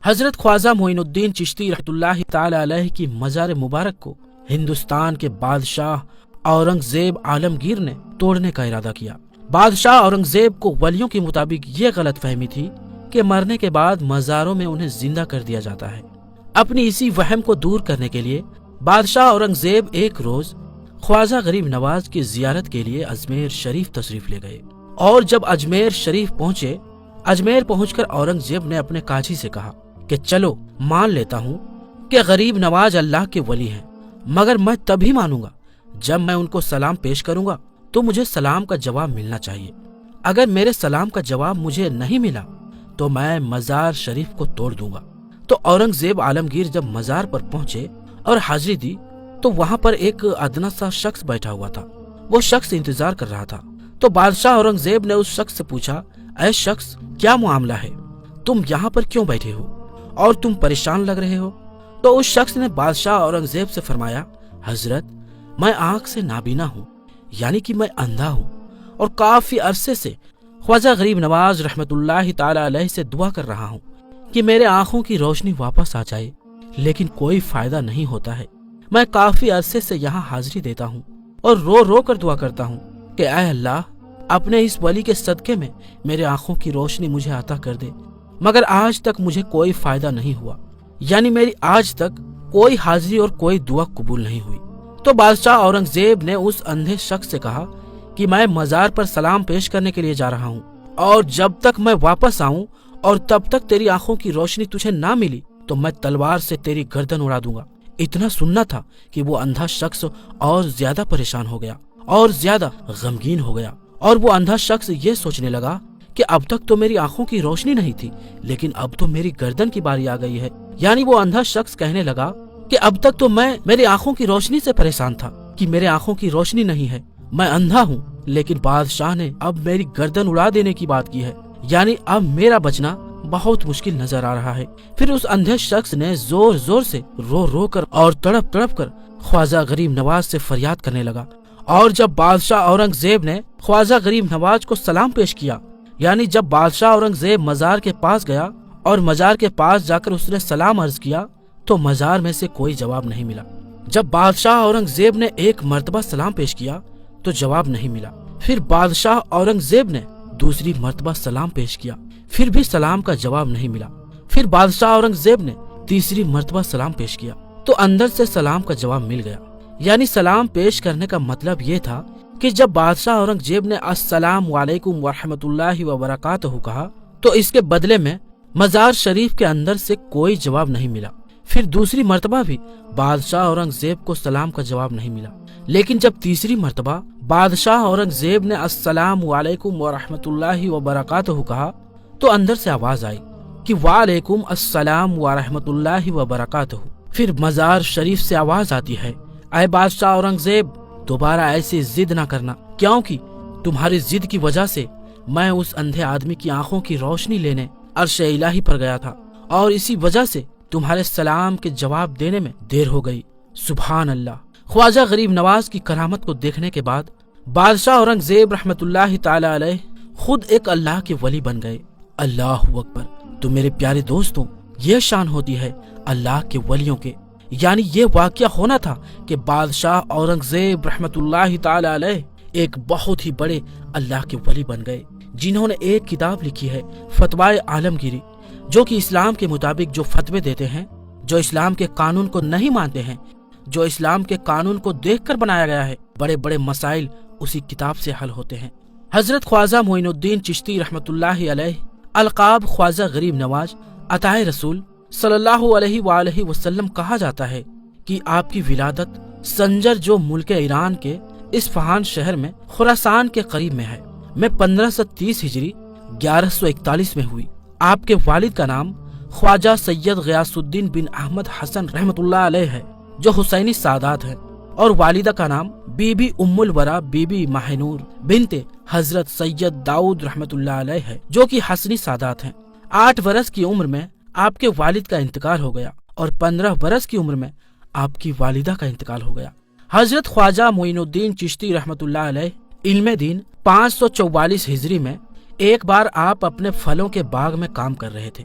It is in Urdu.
حضرت خواجہ معین الدین چشتی رحمۃ اللہ تعالی علیہ کی مزار مبارک کو ہندوستان کے بادشاہ اورنگزیب عالمگیر نے توڑنے کا ارادہ کیا۔ بادشاہ اورنگزیب کو ولیوں کے مطابق یہ غلط فہمی تھی کہ مرنے کے بعد مزاروں میں انہیں زندہ کر دیا جاتا ہے۔ اپنی اسی وہم کو دور کرنے کے لیے بادشاہ اورنگزیب ایک روز خواجہ غریب نواز کی زیارت کے لیے اجمیر شریف تشریف لے گئے، اور جب اجمیر شریف پہنچے، اجمیر پہنچ کر اورنگزیب نے اپنے کاجی سے کہا کہ چلو مان لیتا ہوں کہ غریب نواز اللہ کے ولی ہیں، مگر میں تبھی مانوں گا جب میں ان کو سلام پیش کروں گا تو مجھے سلام کا جواب ملنا چاہیے۔ اگر میرے سلام کا جواب مجھے نہیں ملا تو میں مزار شریف کو توڑ دوں گا۔ تو اورنگزیب عالمگیر جب مزار پر پہنچے اور حاضری دی تو وہاں پر ایک ادنا سا شخص بیٹھا ہوا تھا۔ وہ شخص انتظار کر رہا تھا۔ تو بادشاہ اورنگزیب نے اس شخص سے پوچھا، اے شخص، کیا معاملہ ہے؟ تم یہاں پر کیوں بیٹھے ہو اور تم پریشان لگ رہے ہو؟ تو اس شخص نے بادشاہ اورنگزیب سے فرمایا، حضرت، میں آنکھ سے نابینا ہوں، یعنی کہ میں اندھا ہوں، اور کافی عرصے سے خواجہ غریب نواز رحمت اللہ تعالی علیہ سے دعا کر رہا ہوں کہ میرے آنکھوں کی روشنی واپس آ جائے، لیکن کوئی فائدہ نہیں ہوتا ہے۔ میں کافی عرصے سے یہاں حاضری دیتا ہوں اور رو رو کر دعا کرتا ہوں کہ اے اللہ، اپنے اس ولی کے صدقے میں میرے آنکھوں کی روشنی مجھے عطا کر دے، مگر آج تک مجھے کوئی فائدہ نہیں ہوا، یعنی میری آج تک کوئی حاضری اور کوئی دعا قبول نہیں ہوئی۔ تو بادشاہ اورنگزیب نے اس اندھے شخص سے کہا کہ میں مزار پر سلام پیش کرنے کے لیے جا رہا ہوں، اور جب تک میں واپس آؤں اور تب تک تیری آنکھوں کی روشنی تجھے نہ ملی تو میں تلوار سے تیری گردن اڑا دوں گا۔ اتنا سننا تھا کہ وہ اندھا شخص اور زیادہ پریشان ہو گیا اور زیادہ غمگین ہو گیا، اور وہ اندھا شخص یہ سوچنے لگا کہ اب تک تو میری آنکھوں کی روشنی نہیں تھی، لیکن اب تو میری گردن کی باری آ گئی ہے۔ یعنی وہ اندھا شخص کہنے لگا کہ اب تک تو میں میری آنکھوں کی روشنی سے پریشان تھا کہ میرے آنکھوں کی روشنی نہیں ہے، میں اندھا ہوں، لیکن بادشاہ نے اب میری گردن اڑا دینے کی بات کی ہے، یعنی اب میرا بچنا بہت مشکل نظر آ رہا ہے۔ پھر اس اندھے شخص نے زور زور سے رو رو کر اور تڑپ تڑپ کر خواجہ غریب نواز سے فریاد کرنے لگا، اور جب بادشاہ اورنگزیب نے خواجہ غریب نواز کو سلام پیش کیا، یعنی جب بادشاہ اورنگزیب مزار کے پاس گیا اور مزار کے پاس جا کر اس نے سلام عرض کیا تو مزار میں سے کوئی جواب نہیں ملا۔ جب بادشاہ اورنگزیب نے ایک مرتبہ سلام پیش کیا تو جواب نہیں ملا۔ پھر بادشاہ اورنگزیب نے دوسری مرتبہ سلام پیش کیا، پھر بھی سلام کا جواب نہیں ملا۔ پھر بادشاہ اورنگزیب نے تیسری مرتبہ سلام پیش کیا تو اندر سے سلام کا جواب مل گیا۔ یعنی سلام پیش کرنے کا مطلب یہ تھا کہ جب بادشاہ اورنگزیب نے السلام علیکم ورحمۃ اللہ وبرکاتہ کہا تو اس کے بدلے میں مزار شریف کے اندر سے کوئی جواب نہیں ملا۔ پھر دوسری مرتبہ بھی بادشاہ اورنگزیب کو سلام کا جواب نہیں ملا، لیکن جب تیسری مرتبہ بادشاہ اورنگزیب نے السلام علیکم ورحمۃ اللہ وبرکاتہ کہا تو اندر سے آواز آئی کہ وعلیکم السلام ورحمۃ اللہ وبرکاتہ۔ پھر مزار شریف سے آواز آتی ہے، اے بادشاہ اورنگزیب، دوبارہ ایسی ضد نہ کرنا، کیونکہ تمہاری ضد کی وجہ سے میں اس اندھے آدمی کی آنکھوں کی روشنی لینے عرش الہی پر گیا تھا، اور اسی وجہ سے تمہارے سلام کے جواب دینے میں دیر ہو گئی۔ سبحان اللہ۔ خواجہ غریب نواز کی کرامت کو دیکھنے کے بعد بادشاہ اورنگزیب رحمت اللہ تعالی علیہ خود ایک اللہ کے ولی بن گئے۔ اللہ اکبر۔ تو میرے پیارے دوستوں، یہ شان ہوتی ہے اللہ کے ولیوں کے، یعنی یہ واقعہ ہونا تھا کہ بادشاہ اورنگزیب رحمت اللہ تعالی علیہ ایک بہت ہی بڑے اللہ کے ولی بن گئے، جنہوں نے ایک کتاب لکھی ہے فتوائے عالمگیری، جو کہ اسلام کے مطابق جو فتوے دیتے ہیں، جو اسلام کے قانون کو نہیں مانتے ہیں، جو اسلام کے قانون کو دیکھ کر بنایا گیا ہے، بڑے بڑے مسائل اسی کتاب سے حل ہوتے ہیں۔ حضرت خواجہ معین الدین چشتی رحمت اللہ علیہ القاب خواجہ غریب نواز عطائے رسول صلی اللہ علیہ وآلہ وسلم کہا جاتا ہے کہ آپ کی ولادت سنجر جو ملک ایران کے اصفہان شہر میں خراسان کے قریب میں ہے، میں 1530 ہجری 1141 میں ہوئی۔ آپ کے والد کا نام خواجہ سید غیاث الدین بن احمد حسن رحمت اللہ علیہ ہے، جو حسینی سادات ہے، اور والدہ کا نام بی بی ام الورا بی بی ماہنور بنت حضرت سید داؤد رحمت اللہ علیہ ہے، جو کہ حسنی سادات ہیں۔ 8 برس کی عمر میں آپ کے والد کا انتقال ہو گیا، اور 15 برس کی عمر میں آپ کی والدہ کا انتقال ہو گیا۔ حضرت خواجہ معین الدین چشتی رحمت اللہ علیہ علم دین 544 ہجری میں ایک بار آپ اپنے پھلوں کے باغ میں کام کر رہے تھے،